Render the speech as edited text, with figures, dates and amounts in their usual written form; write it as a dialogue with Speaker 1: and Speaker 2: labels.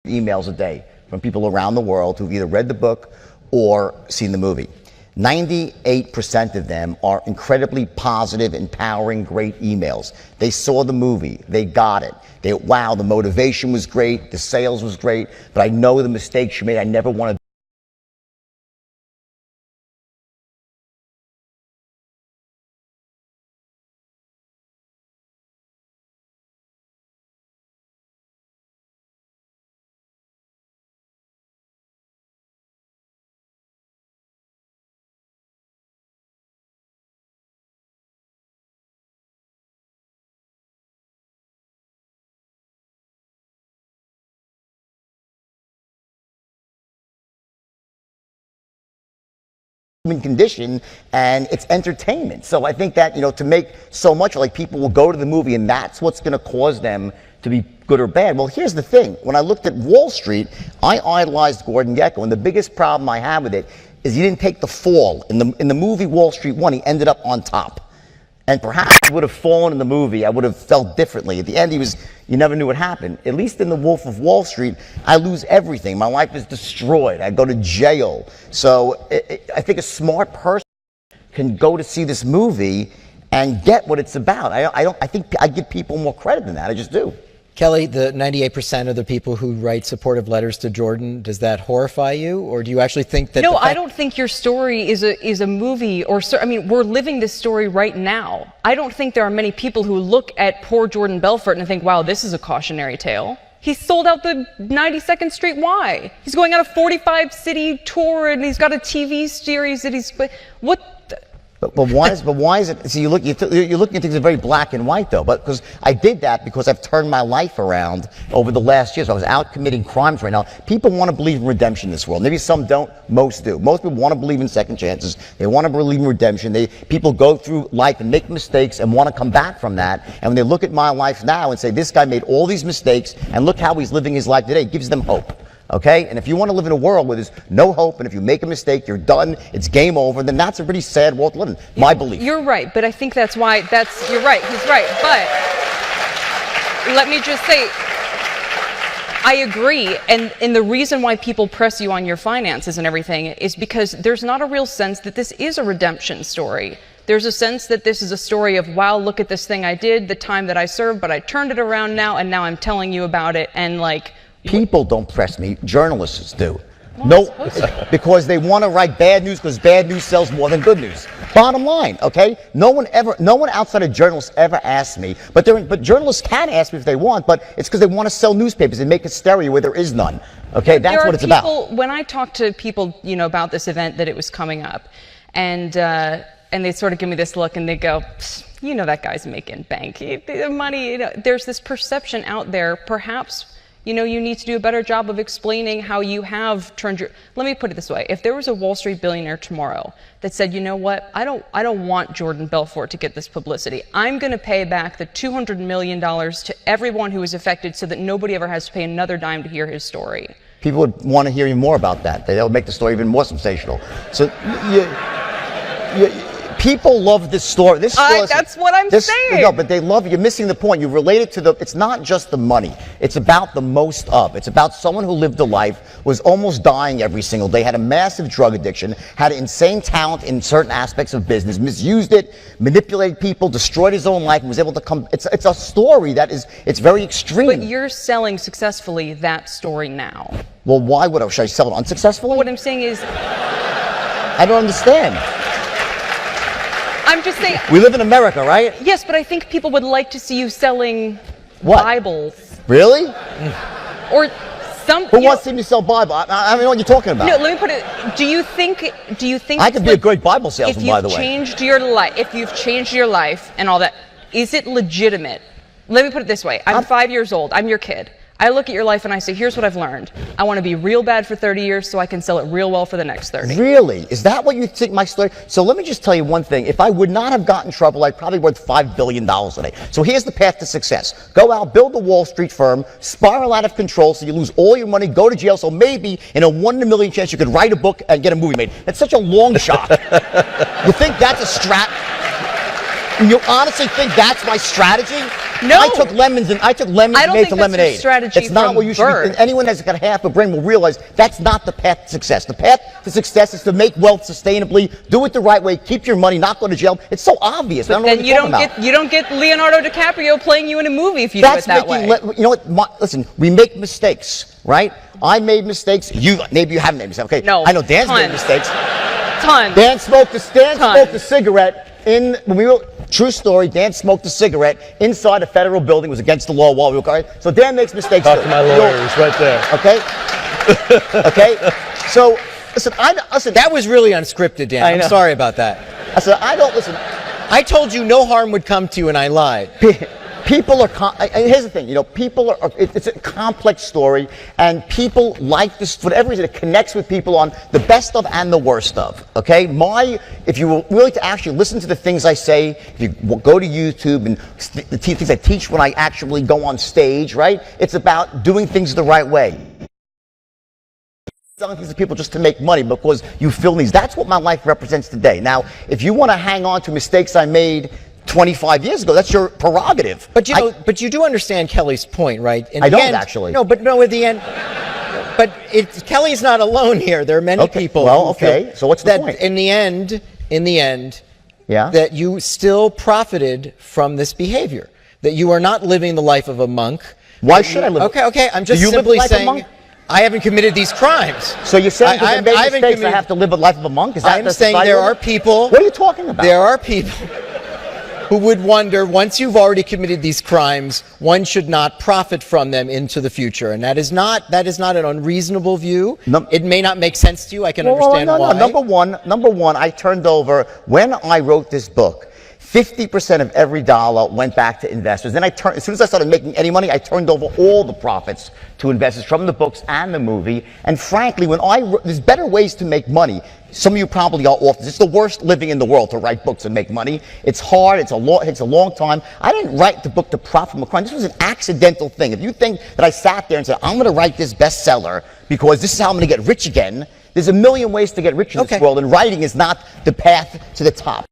Speaker 1: emails a day from people around the world who've either read the book or seen the movie. 98% of them are incredibly positive, empowering, great emails. They saw the movie, they got it. Wow, the motivation was great, the sales was great, but I know the mistakes you made. I never want to human condition, and it's entertainment. So I think that, to make so much, like, people will go to the movie and that's what's going to cause them to be good or bad. Well, here's the thing. When I looked at Wall Street, I idolized Gordon Gekko, and the biggest problem I have with it is he didn't take the fall. In the movie Wall Street 1, he ended up on top. And perhaps he would have fallen in the movie, I would have felt differently. At the end, you never knew what happened. At least in The Wolf of Wall Street, I lose everything. My life is destroyed. I go to jail. So I think a smart person can go to see this movie and get what it's about. I think I give people more credit than that. I just do.
Speaker 2: Kelly, the 98% of the people who write supportive letters to Jordan, does that horrify you, or do you actually think that?
Speaker 3: No, I don't think your story is a movie, I mean, we're living this story right now. I don't think there are many people who look at poor Jordan Belfort and think, wow, this is a cautionary tale. He sold out the 92nd Street Y. He's going on a 45-city tour, and he's got a TV series that
Speaker 1: But why is it? See, you're looking at things in very black and white, though. But because I did that because I've turned my life around over the last years. I was out committing crimes right now. People want to believe in redemption in this world. Maybe some don't. Most do. Most people want to believe in second chances. They want to believe in redemption. People go through life and make mistakes and want to come back from that. And when they look at my life now and say, this guy made all these mistakes and look how he's living his life today, it gives them hope. Okay? And if you want to live in a world where there's no hope, and if you make a mistake, you're done, it's game over, then that's a pretty sad world to live in. My belief.
Speaker 3: You're right, but I think you're right, he's right. But let me just say, I agree, and the reason why people press you on your finances and everything is because there's not a real sense that this is a redemption story. There's a sense that this is a story of, wow, look at this thing I did, the time that I served, but I turned it around now, and now I'm telling you about it, and
Speaker 1: people don't press me, journalists do. No, because they want to write bad news because bad news sells more than good news. Bottom line, okay? No one outside of journalists ever asks me, but journalists can ask me if they want, but it's because they want to sell newspapers and make hysteria where there is none. Okay, that's what it's about.
Speaker 3: When I talk to people, about this event, that it was coming up, and they sort of give me this look and they go, that guy's making bank. The money, there's this perception out there, perhaps. You need to do a better job of explaining how you have turned let me put it this way. If there was a Wall Street billionaire tomorrow that said, you know what, I don't want Jordan Belfort to get this publicity. I'm going to pay back the $200 million to everyone who was affected so that nobody ever has to pay another dime to hear his story.
Speaker 1: People would want to hear you more about that. They'll make the story even more sensational. So people love this story.
Speaker 3: That's what I'm saying.
Speaker 1: No, but they love it. You're missing the point. You relate it to it's not just the money. It's about the most of. It's about someone who lived a life, was almost dying every single day, had a massive drug addiction, had insane talent in certain aspects of business, misused it, manipulated people, destroyed his own life, and was able to come. It's a story it's very extreme.
Speaker 3: But you're selling successfully that story now.
Speaker 1: Well, why should I sell it unsuccessfully?
Speaker 3: What I'm saying is,
Speaker 1: I don't understand.
Speaker 3: I'm just saying.
Speaker 1: We live in America, right?
Speaker 3: Yes, but I think people would like to see you selling
Speaker 1: what?
Speaker 3: Bibles.
Speaker 1: Really?
Speaker 3: Or some.
Speaker 1: Who wants to see me sell Bible? I don't know what you're talking about.
Speaker 3: No, let me put it. Do you think?
Speaker 1: I could be a great Bible salesman, by the way.
Speaker 3: If you've changed your life and all that, is it legitimate? Let me put it this way. I'm 5 years old. I'm your kid. I look at your life and I say, here's what I've learned. I want to be real bad for 30 years so I can sell it real well for the next 30.
Speaker 1: Really? Is that what you think my story? So let me just tell you one thing. If I would not have gotten in trouble, I'd probably worth $5 billion today. So here's the path to success. Go out, build a Wall Street firm, spiral out of control so you lose all your money, go to jail, so maybe in a 1 in a million chance you could write a book and get a movie made. That's such a long shot. You think that's a You honestly think that's my strategy?
Speaker 3: No.
Speaker 1: I took lemons and
Speaker 3: I
Speaker 1: made
Speaker 3: don't
Speaker 1: to
Speaker 3: think that's your
Speaker 1: lemonade.
Speaker 3: strategy
Speaker 1: It's not
Speaker 3: from
Speaker 1: what you should be.
Speaker 3: birth.
Speaker 1: And anyone that's got half a brain will realize that's not the path to success. The path to success is to make wealth sustainably, do it the right way, keep your money, not go to jail. It's so obvious. I don't know
Speaker 3: Then
Speaker 1: what
Speaker 3: you
Speaker 1: you're
Speaker 3: don't
Speaker 1: talking about.
Speaker 3: you don't get Leonardo DiCaprio playing you in a movie if you
Speaker 1: That's
Speaker 3: do it that way.
Speaker 1: you know what? Listen, we make mistakes, right? I made mistakes. Maybe you haven't made mistakes. Okay.
Speaker 3: No,
Speaker 1: I know Dan's made
Speaker 3: tons.
Speaker 1: mistakes.
Speaker 3: Tons.
Speaker 1: Dan smoked a
Speaker 3: Tons.
Speaker 1: cigarette when we were. True story. Dan smoked a cigarette inside a federal building. It was against the law while we were. So Dan makes mistakes.
Speaker 4: Talk
Speaker 1: too.
Speaker 4: to my lawyer. He's right there.
Speaker 1: Okay. Okay. So listen.
Speaker 2: That was really unscripted, Dan.
Speaker 1: I
Speaker 2: I'm
Speaker 1: know.
Speaker 2: sorry about that.
Speaker 1: I don't listen.
Speaker 2: I told you no harm would come to you, and I lied.
Speaker 1: People are, and here's the thing, people are, it's a complex story, and people like this, for whatever reason, it connects with people on the best of and the worst of, okay? If you were really to actually listen to the things I say, if you go to YouTube and the things I teach when I actually go on stage, right? It's about doing things the right way. Selling things to people just to make money because you feel needs. That's what my life represents today. Now, if you want to hang on to mistakes I made 25 years ago, that's your prerogative.
Speaker 2: But but you do understand Kelly's point, right? In
Speaker 1: I
Speaker 2: the
Speaker 1: don't
Speaker 2: end,
Speaker 1: actually.
Speaker 2: No, at the end. But Kelly's not alone here. There are many people.
Speaker 1: Well,
Speaker 2: who
Speaker 1: okay.
Speaker 2: feel
Speaker 1: So what's the
Speaker 2: that
Speaker 1: point?
Speaker 2: In the end,
Speaker 1: Yeah.
Speaker 2: that you still profited from this behavior. That you are not living the life of a monk.
Speaker 1: Why should I live?
Speaker 2: Okay. I'm just
Speaker 1: Do you live
Speaker 2: simply
Speaker 1: the life of a
Speaker 2: saying
Speaker 1: monk?
Speaker 2: I haven't committed these crimes.
Speaker 1: So you're saying because I made
Speaker 2: haven't
Speaker 1: mistakes, I have to live a life of a monk? Is that
Speaker 2: I'm
Speaker 1: the
Speaker 2: saying
Speaker 1: society
Speaker 2: there
Speaker 1: we're
Speaker 2: are
Speaker 1: in?
Speaker 2: people.
Speaker 1: What are you talking about?
Speaker 2: There are people who would wonder, once you've already committed these crimes, one should not profit from them into the future. And that is not an unreasonable view. It may not make sense to you. I can understand why.
Speaker 1: Number one, I turned over, when I wrote this book, 50% of every dollar went back to investors. Then as soon as I started making any money, I turned over all the profits to investors from the books and the movie. And frankly, there's better ways to make money. Some of you probably are off. It's the worst living in the world to write books and make money. It's hard. It takes a long time. I didn't write the book to profit from a crime. This was an accidental thing. If you think that I sat there and said, I'm going to write this bestseller because this is how I'm going to get rich again, there's a million ways to get rich in this world, and writing is not the path to the top.